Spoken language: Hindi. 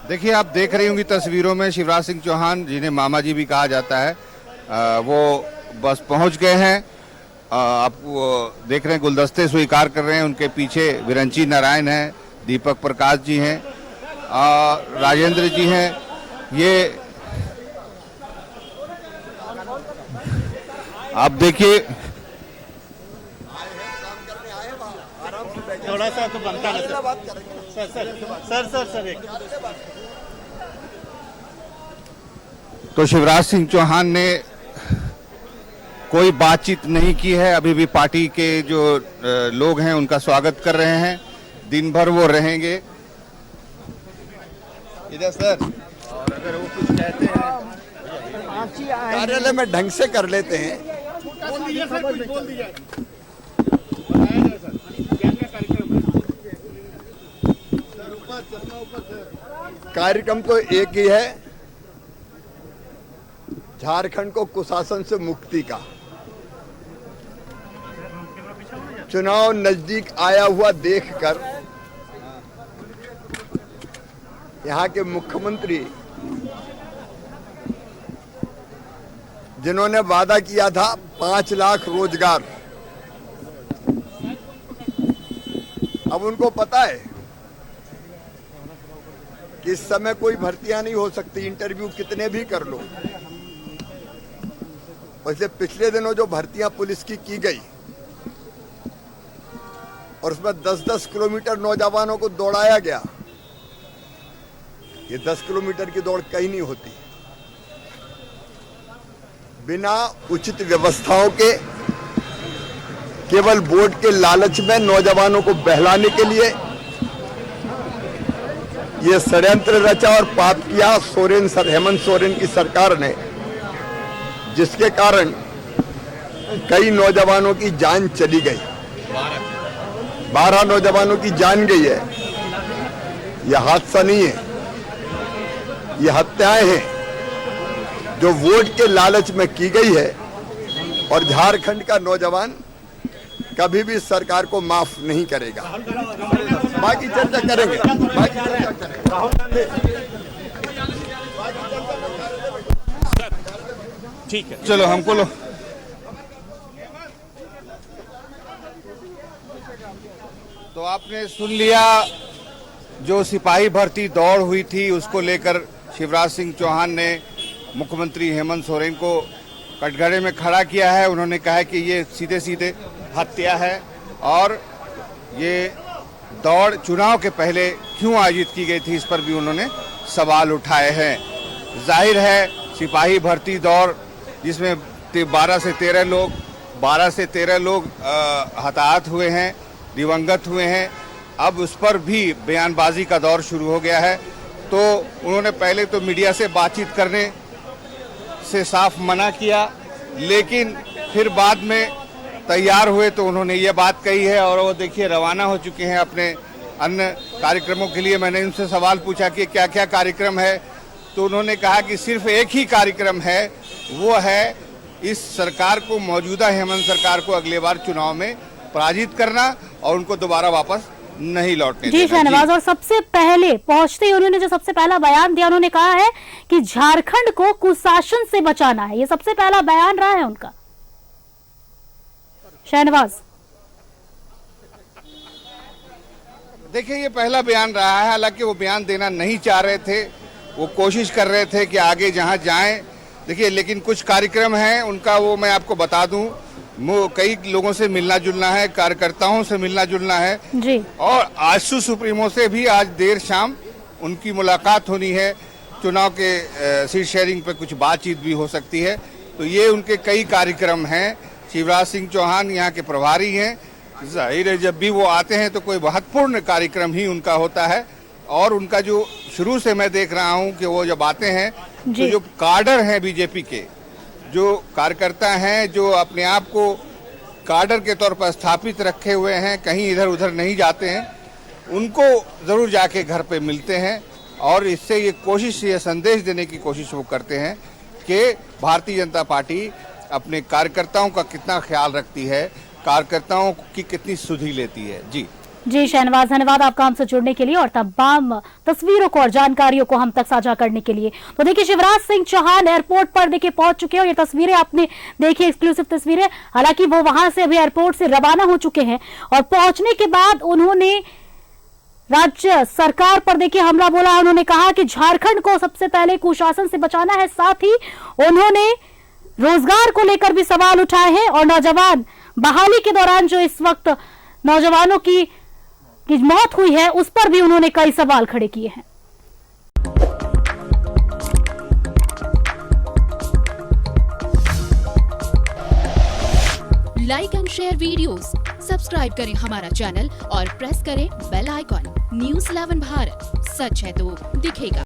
देखिए, आप देख रही होंगी तस्वीरों में शिवराज सिंह चौहान, जिन्हें मामा जी भी कहा जाता है, वो बस पहुंच गए हैं। आप वो देख रहे हैं, गुलदस्ते स्वीकार कर रहे हैं। उनके पीछे विरंची नारायण हैं, दीपक प्रकाश जी हैं, राजेंद्र जी हैं। ये आप देखिए, थोड़ा सा तो बनता है सर एक तो शिवराज सिंह चौहान ने कोई बातचीत नहीं की है। अभी भी पार्टी के जो लोग हैं उनका स्वागत कर रहे हैं। दिन भर वो रहेंगे इधर सर। और अगर वो कुछ कहते हैं कार्यालय में ढंग से कर लेते हैं। बोल दीजिए कार्यक्रम तो एक ही है, झारखंड को कुशासन से मुक्ति का। चुनाव नजदीक आया हुआ देखकर यहाँ के मुख्यमंत्री, जिन्होंने वादा किया था 5 लाख रोजगार, अब उनको पता है कि इस समय कोई भर्तियां नहीं हो सकती, इंटरव्यू कितने भी कर लो। वैसे पिछले दिनों जो भर्तियां पुलिस की गई और उसमें 10-10 किलोमीटर नौजवानों को दौड़ाया गया, ये 10 किलोमीटर की दौड़ कहीं नहीं होती। बिना उचित व्यवस्थाओं के, केवल वोट के लालच में नौजवानों को बहलाने के लिए ये षड्यंत्र रचा और पाप किया हेमंत सोरेन की सरकार ने, जिसके कारण कई नौजवानों की जान चली गई। 12 नौजवानों की जान गई है। यह हादसा नहीं है, ये हत्याएं हैं जो वोट के लालच में की गई है। और झारखंड का नौजवान कभी भी सरकार को माफ नहीं करेगा। बाकी चर्चा करेंगे, ठीक है। चलो हमको लो। तो आपने सुन लिया, जो सिपाही भर्ती दौड़ हुई थी उसको लेकर शिवराज सिंह चौहान ने मुख्यमंत्री हेमंत सोरेन को कटघरे में खड़ा किया है। उन्होंने कहा है कि ये सीधे सीधे हत्या है और ये दौड़ चुनाव के पहले क्यों आयोजित की गई थी, इस पर भी उन्होंने सवाल उठाए हैं। जाहिर है, सिपाही भर्ती दौड़ जिसमें 12 से 13 लोग हताहत हुए हैं, दिवंगत हुए हैं। अब उस पर भी बयानबाजी का दौर शुरू हो गया है। तो उन्होंने पहले तो मीडिया से बातचीत करने से साफ मना किया, लेकिन फिर बाद में तैयार हुए तो उन्होंने ये बात कही है और वो देखिए रवाना हो चुके हैं अपने अन्य कार्यक्रमों के लिए। मैंने उनसे सवाल पूछा कि क्या क्या कार्यक्रम है, तो उन्होंने कहा कि सिर्फ एक ही कार्यक्रम है, वो है इस सरकार को, मौजूदा हेमंत सरकार को अगले बार चुनाव में पराजित करना और उनको दोबारा वापस नहीं लौटने देना। जी शहनवाज, और सबसे पहले पहुंचते ही उन्होंने जो सबसे पहला बयान दिया, उन्होंने कहा है कि झारखंड को कुशासन से बचाना है। ये सबसे पहला बयान रहा है उनका। शहनवाज, देखिए, ये पहला बयान रहा है। हालांकि वो बयान देना नहीं चाह रहे थे, वो कोशिश कर रहे थे कि आगे जहां जाएं। देखिए, लेकिन कुछ कार्यक्रम हैं उनका, वो मैं आपको बता दूं। कई लोगों से मिलना जुलना है, कार्यकर्ताओं से मिलना जुलना है जी। और आजसू सुप्रीमो से भी आज देर शाम उनकी मुलाकात होनी है। चुनाव के सीट शेयरिंग पे कुछ बातचीत भी हो सकती है। तो ये उनके कई कार्यक्रम हैं। शिवराज सिंह चौहान यहाँ के प्रभारी हैं। जाहिर है, जब भी वो आते हैं तो कोई महत्वपूर्ण कार्यक्रम ही उनका होता है। और उनका जो शुरू से मैं देख रहा हूँ कि वो जब आते हैं तो जो काडर हैं बीजेपी के, जो कार्यकर्ता हैं, जो अपने आप को काडर के तौर पर स्थापित रखे हुए हैं, कहीं इधर उधर नहीं जाते हैं, उनको जरूर जाके घर पे मिलते हैं। और इससे ये कोशिश, ये संदेश देने की कोशिश वो करते हैं कि भारतीय जनता पार्टी अपने कार्यकर्ताओं का कितना ख्याल रखती है, कार्यकर्ताओं की कितनी सुधि लेती है। जी। जी शहनवाज, धन्यवाद आपका हमसे जुड़ने के लिए और तमाम तस्वीरों को और जानकारियों को हम तक साझा करने के लिए। तो देखिए शिवराज सिंह चौहान एयरपोर्ट पर देखिए पहुंच चुके हैं और ये तस्वीरें आपने देखी, एक्सक्लूसिव तस्वीरें। हालांकि वो वहां से अभी एयरपोर्ट से रवाना हो चुके हैं और पहुंचने के बाद उन्होंने राज्य सरकार पर देखिए हमला बोला। उन्होंने कहा कि झारखंड को सबसे पहले कुशासन से बचाना है, साथ ही उन्होंने रोजगार को लेकर भी सवाल उठाए हैं और नौजवान बहाली के दौरान जो इस वक्त नौजवानों की मौत हुई है उस पर भी उन्होंने कई सवाल खड़े किए हैं। Like and share videos, subscribe करें हमारा चैनल और प्रेस करें बेल आइकॉन। न्यूज़ 11 भारत, सच है तो दिखेगा।